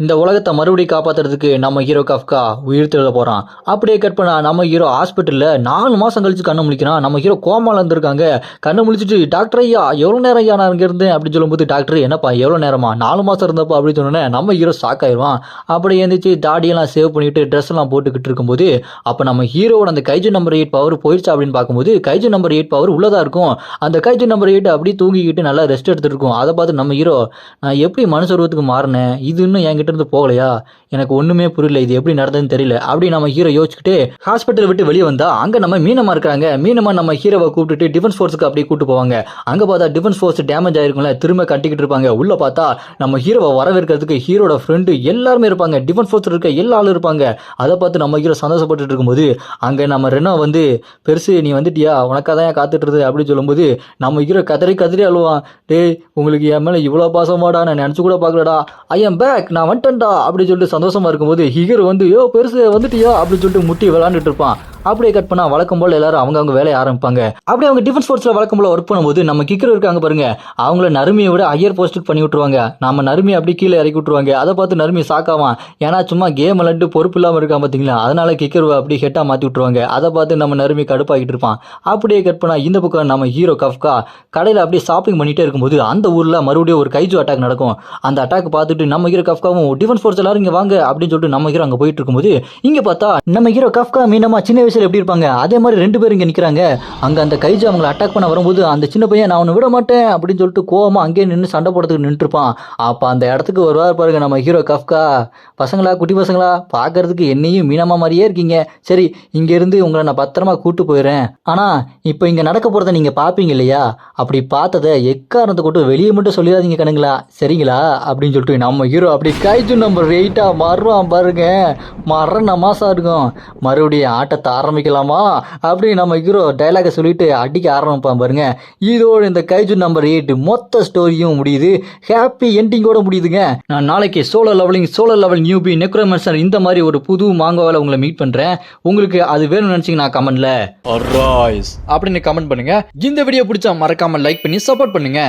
இந்த உலகத்தை மறுபடியும் காப்பாத்துறதுக்கு நம்ம ஹீரோ கஃப்கா உயிர் தெழுத போறான். அப்படியே கட் பண்ணா நம்ம ஹீரோ ஹாஸ்பிட்டல்ல 4 மாசம் கழிச்சு கண்ணு முழிக்கிறான். நம்ம ஹீரோ கோமால இருந்திருக்காங்க. கண்ணு முழிச்சிட்டு டாக்டர் ஐயா எவ்வளவு நேரம் ஐயா நான் இங்க இருந்தேன் அப்படின்னு சொல்லும்போது டாக்டர் என்னப்பா எவ்வளவு நேரமா 4 மாசம் இருந்தப்பா அப்படின்னு சொன்னோன்னே நம்ம ஹீரோ ஷாக் ஆயிடுவான். அப்படியே எந்திரிச்சு தாடியெல்லாம் சேவ் பண்ணிட்டு ட்ரெஸ் எல்லாம் போட்டுக்கிட்டு இருக்கும்போது அப்ப நம்ம ஹீரோவோட அந்த கைஜு நம்பர் 8 பவர் போயிடுச்சு அப்படின்னு பார்க்கும்போது கைஜு நம்பர் 8 பவர் உள்ளதா இருக்கும். அந்த கைஜு நம்பர் 8 அப்படியே தூங்கிக்கிட்டு நல்லா ரெஸ்ட் எடுத்துட்டு இருக்கும். அதை பார்த்து நம்ம ஹீரோ நான் எப்படி மனுஷ உருவத்துக்கு மாறினேன், இது இன்னும் என்கிட்ட இருந்து போகலையா, எனக்கு ஒண்ணுமே புரியல, இது எப்படி நடந்ததுன்னு தெரியல அப்படி நம்ம ஹீரோ யோசிச்சுக்கிட்டு ஹாஸ்பிட்டல் விட்டு வெளியே வந்தா அங்க நம்ம மீனம்மா இருக்காங்க. மீனம்மா நம்ம ஹீரோவை கூப்பிட்டுட்டு டிஃபென்ஸ் ஃபோர்ஸுக்கு அப்படியே கூட்டு போவாங்க. அங்க பார்த்தா டிஃபென்ஸ் ஃபோர்ஸ் டேமேஜ் ஆயிருக்கும்ல, திரும்ப கட்டிக்கிட்டு இருப்பாங்க. உள்ள பார்த்தா நம்ம ஹீரோவை வரவேற்கிறதுக்கு ஹீரோட ஃப்ரெண்டு எல்லாருமே இருப்பாங்க. டிஃபென்ஸ் ஃபோர்ஸ் இருக்க எல்லா ஆளும் இருப்பாங்க. அதை பார்த்து நம்ம ஹீரோ சந்தோஷப்பட்டு இருக்கும்போது அங்க நம்ம ரெனோ வந்து பெருசு நீ வந்துட்டியா, உனக்காக தான் காத்துட்டு இருக்கு அப்படின்னு சொல்லும்போது நம்ம ஹீரோ கதறி கதறி அழுவான். டேய் உங்களுக்கு என் மேல இவ்வளவு பாசமாடா, நான் நினைச்சு கூட பாக்கலடா, ஐ எம் பேக், நான் வந்துட்டேன்டா அப்படின்னு சொல்லிட்டு சந்தோஷமா இருக்கும்போது ஹீரோ வந்து யோ பெருசு வந்துட்டியா அப்படின்னு சொல்லிட்டு முட்டி விளையாண்டுட்டு இருப்பான். அப்படியே கட் பண்ணா வழக்கம் போல எல்லாரும் அவங்க வேலையை ஆரம்பிப்பாங்க. அப்படியே அவங்க டிஃபென்ஸ் ஃபோர்ஸ்ல வழக்கம் போல ஒர்க் பண்ணும்போது நம்ம கிக்கர் இருக்காங்க பாருங்க, அவங்கள நறுமையை விட ஹையர் போஸ்ட் பண்ணி விட்டுருவாங்க. நம்ம நறுமையை அப்படி கீழே இறக்கி விட்டுருவாங்க. அதை பார்த்து நறுமையை சாக்காவான். ஏன்னா சும்மா கேம் விளையாண்டு பொறுப்பு இல்லாம இருக்கா பாத்தீங்களா, அதனால கிக்கர் அப்படி ஹெட்டா மாத்தி விட்டுருவாங்க. அதை பார்த்து நம்ம நறுமையை கடுப்பாகிட்டு இருப்பான். அப்படியே கட் பண்ணா இந்த பக்கம் நம்ம ஹீரோ கஃப்கா கடையில அப்படியே ஷாப்பிங் பண்ணிட்டே இருக்கும்போது அந்த ஊர்ல மறுபடியும் ஒரு கைஜு அட்டாக் நடக்கும். அந்த அட்டாக் பார்த்துட்டு நம்ம ஹீரோ கஃப்காவும் டிஃபென்ஸ் ஃபோர்ஸ் எல்லாரும் இங்க வாங்க அப்படின்னு சொல்லிட்டு நம்ம ஹீரோ அங்க போயிட்டு இருக்கும்போது இங்க பார்த்தா நம்ம ஹீரோ கஃப்கா மீனம்மா சின்ன வயசுல எப்படி இருப்பாங்க அதே மாதிரி 2 பேரும் இங்க நிக்கிறாங்க. அங்க அந்த கைஜு அவங்களை அட்டாக் பண்ண வரும்போது அந்த சின்ன பையன் நான் உன்னை விட மாட்டேன் அப்படின்னு சொல்லிட்டு கோவமா அங்கேயே நின்று சண்டை போடுறதுக்கு நின்று இருப்பான். அப்ப அந்த இடத்துக்கு வருவார் பாருங்க நம்ம ஹீரோ கஃப்கா, பசங்களா குட்டி பசங்களா பாக்குறதுக்கு என்னையும் மீனம்மா மாதிரியே இருக்கீங்க, சரி இங்க இருந்து உங்களை நான் பத்திரமா கூட்டு போயிடுறேன், ஆனா இப்ப இங்க நடக்க போறதை நீங்க பாப்பீங்க இல்லையா, அப்படி பார்த்ததை எக்காரணத்தை கொண்டு வெளியே மட்டும் சொல்லிடாதீங்க கணுங்களா, சரிங்களா அப்படின்னு சொல்லிட்டு நம்ம ஹீரோ அப்படி கைஜு நம்பர் 8 மாறுவான் பாருங்க. மரண மாசா இருக்கும். மறுபடியும் ஆட்டத்தை ஆரம்பிக்கலாமா அப்படி நம்ம ஹீரோ டைலாக சொல்லிட்டு அடிக்க ஆரம்பிப்பான் பாருங்க. இதோட இந்த கைஜு நம்பர் 8 மொத்த ஸ்டோரியும் முடியுது. ஹாப்பி எண்டிங்கோட முடியுதுங்க. நான் நாளைக்கு சோலோ லெவல் நியூபி நெக்ரோமன்சர் இந்த மாதிரி ஒரு புது மாங்கோவால உங்களை மீட் பண்றேன். உங்களுக்கு அது வேணும்னு நினைச்சீங்கன்னா கமெண்ட்ல அப்படின்னு கமெண்ட் பண்ணுங்க. இந்த வீடியோ பிடிச்சா மறக்காம லைக் பண்ணி சப்போர்ட் பண்ணுங்க.